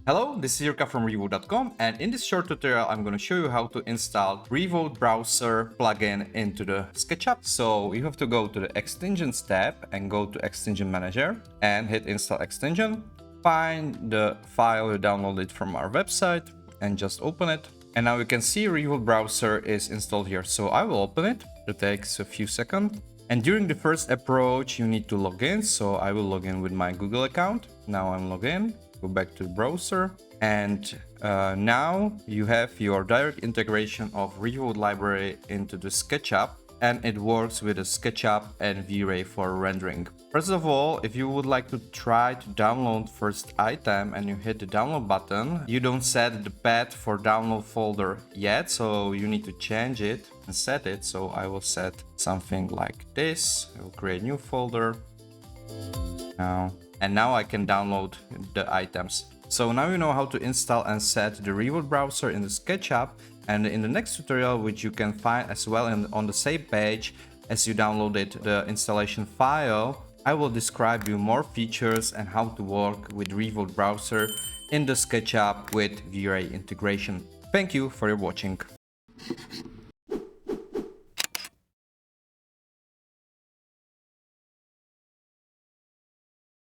Hello, this is Jirka from Reawote.com, and in this short tutorial I'm going to show you how to install Reawote Browser plugin into the SketchUp. So you have to go to the Extensions tab and go to Extension Manager and hit Install Extension. Find the file you downloaded from our website and just open it. And now you can see Reawote Browser is installed here. So I will open it. It takes a few seconds. And during the first approach, you need to log in. So I will log in with my Google account. Now I'm logged in. Go back to the browser, and now you have your direct integration of Reawote library into the SketchUp, and it works with the SketchUp and V-Ray for rendering. First of all, if you would like to try to download first item and you hit the download button, you don't set the path for download folder yet, so you need to change it and set it. So I will set something like this. I will create a new folder now. And now I can download the items. So now you know how to install and set the Reawote browser in the SketchUp, and in the next tutorial, which you can find as well on the same page as you downloaded the installation file, I will describe you more features and how to work with Reawote browser in the SketchUp with V-Ray integration. Thank you for your watching.